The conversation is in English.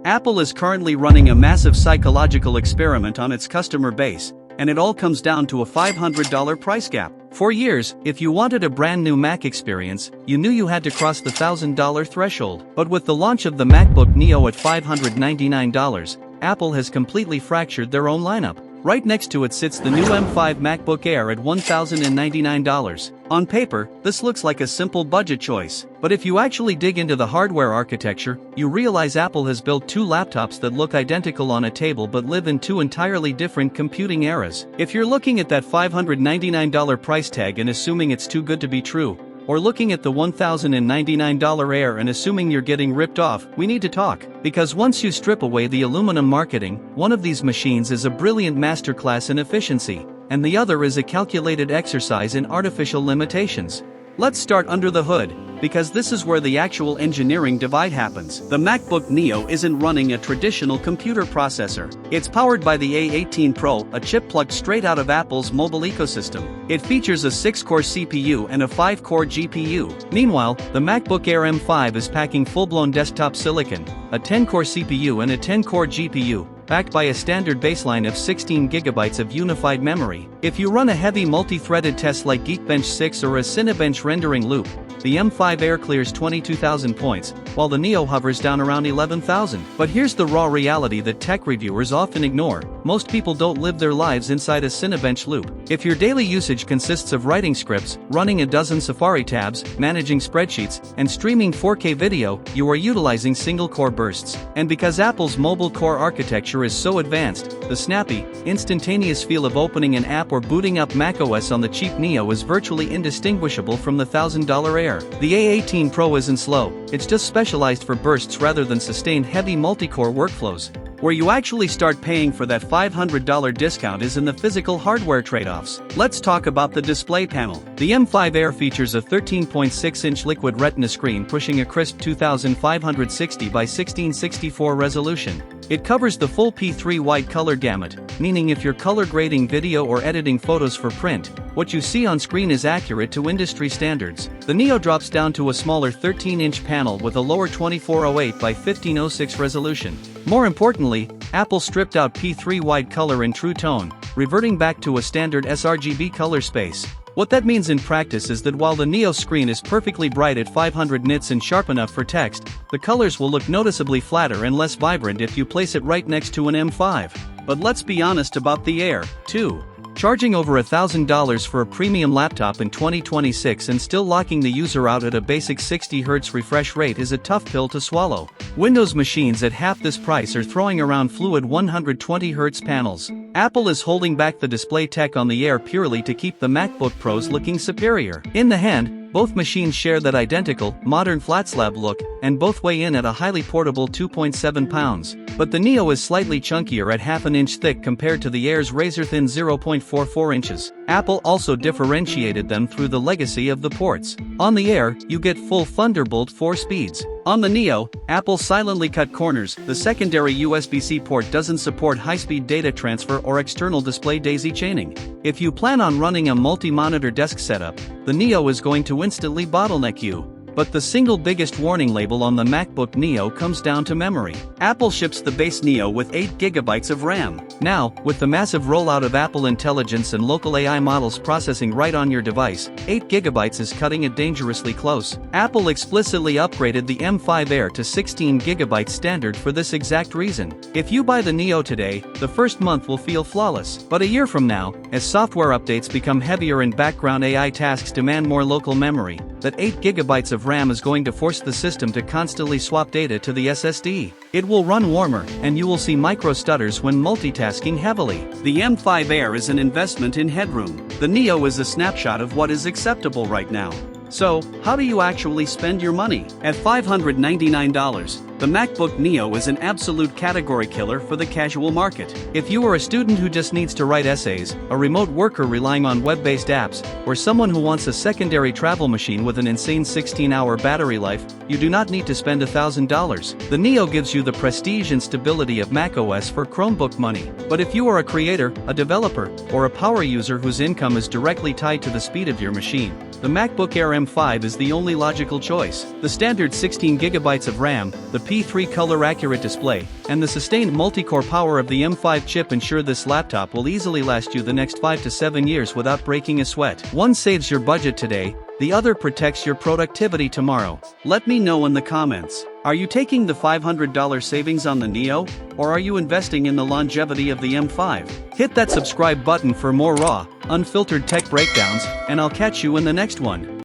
Apple is currently running a massive psychological experiment on its customer base, and it all comes down to a $500 price gap. For years, if you wanted a brand new Mac experience, you knew you had to cross the $1,000 threshold. But with the launch of the MacBook Neo at $599, Apple has completely fractured their own lineup. Right next to it sits the new M5 MacBook Air at $1,099. On paper, this looks like a simple budget choice. But if you actually dig into the hardware architecture, you realize Apple has built two laptops that look identical on a table but live in two entirely different computing eras. If you're looking at that $599 price tag and assuming it's too good to be true, or looking at the $1,099 Air and assuming you're getting ripped off, we need to talk. Because once you strip away the aluminum marketing, one of these machines is a brilliant masterclass in efficiency, and the other is a calculated exercise in artificial limitations. Let's start under the hood, because this is where the actual engineering divide happens. The MacBook Neo isn't running a traditional computer processor. It's powered by the A18 Pro, a chip plucked straight out of Apple's mobile ecosystem. It features a 6-core CPU and a 5-core GPU. Meanwhile, the MacBook Air M5 is packing full-blown desktop silicon, a 10-core CPU and a 10-core GPU, backed by a standard baseline of 16 GB of unified memory. If you run a heavy multi-threaded test like Geekbench 6 or a Cinebench rendering loop, the M5 Air clears 22,000 points, while the Neo hovers down around 11,000. But here's the raw reality that tech reviewers often ignore: most people don't live their lives inside a Cinebench loop. If your daily usage consists of writing scripts, running a dozen Safari tabs, managing spreadsheets, and streaming 4K video, you are utilizing single-core bursts. And because Apple's mobile core architecture is so advanced, the snappy, instantaneous feel of opening an app or booting up macOS on the cheap Neo is virtually indistinguishable from the $1,000 Air. The A18 Pro isn't slow, it's just specialized for bursts rather than sustained heavy multi-core workflows. Where you actually start paying for that $500 discount is in the physical hardware trade-offs. Let's talk about the display panel. The M5 Air features a 13.6-inch liquid retina screen pushing a crisp 2560 by 1664 resolution. It covers the full P3 white color gamut, meaning if you're color grading video or editing photos for print, what you see on screen is accurate to industry standards. The Neo drops down to a smaller 13-inch panel with a lower 2408 by 1506 resolution. More importantly, Apple stripped out P3 white color in true tone, reverting back to a standard sRGB color space. What that means in practice is that while the Neo screen is perfectly bright at 500 nits and sharp enough for text, the colors will look noticeably flatter and less vibrant if you place it right next to an M5. But let's be honest about the Air, too. Charging over $1,000 for a premium laptop in 2026 and still locking the user out at a basic 60Hz refresh rate is a tough pill to swallow. Windows machines at half this price are throwing around fluid 120Hz panels. Apple is holding back the display tech on the Air purely to keep the MacBook Pros looking superior. In the hand, both machines share that identical, modern flat slab look, and both weigh in at a highly portable 2.7 pounds. But the Neo is slightly chunkier at half an inch thick compared to the Air's razor-thin 0.44 inches. Apple also differentiated them through the legacy of the ports. On the Air, you get full Thunderbolt 4 speeds. On the Neo, Apple silently cut corners. The secondary USB-C port doesn't support high-speed data transfer or external display daisy chaining. If you plan on running a multi-monitor desk setup, the Neo is going to instantly bottleneck you. But the single biggest warning label on the MacBook Neo comes down to memory. Apple ships the base Neo with 8 GB of RAM. Now, with the massive rollout of Apple Intelligence and local AI models processing right on your device, 8 GB is cutting it dangerously close. Apple explicitly upgraded the M5 Air to 16 GB standard for this exact reason. If you buy the Neo today, the first month will feel flawless. But a year from now, as software updates become heavier and background AI tasks demand more local memory, that 8 GB of RAM is going to force the system to constantly swap data to the SSD. It will run warmer, and you will see micro stutters when multitasking heavily. The M5 Air is an investment in headroom. The Neo is a snapshot of what is acceptable right now. So, how do you actually spend your money? At $599, the MacBook Neo is an absolute category killer for the casual market. If you are a student who just needs to write essays, a remote worker relying on web-based apps, or someone who wants a secondary travel machine with an insane 16-hour battery life, you do not need to spend $1,000. The Neo gives you the prestige and stability of macOS for Chromebook money. But if you are a creator, a developer, or a power user whose income is directly tied to the speed of your machine, the MacBook Air M5 is the only logical choice. The standard 16 GB of RAM, the P3 color-accurate display, and the sustained multi-core power of the M5 chip ensure this laptop will easily last you the next 5 to 7 years without breaking a sweat. One saves your budget today, the other protects your productivity tomorrow. Let me know in the comments. Are you taking the $500 savings on the Neo, or are you investing in the longevity of the M5? Hit that subscribe button for more raw, unfiltered tech breakdowns, and I'll catch you in the next one.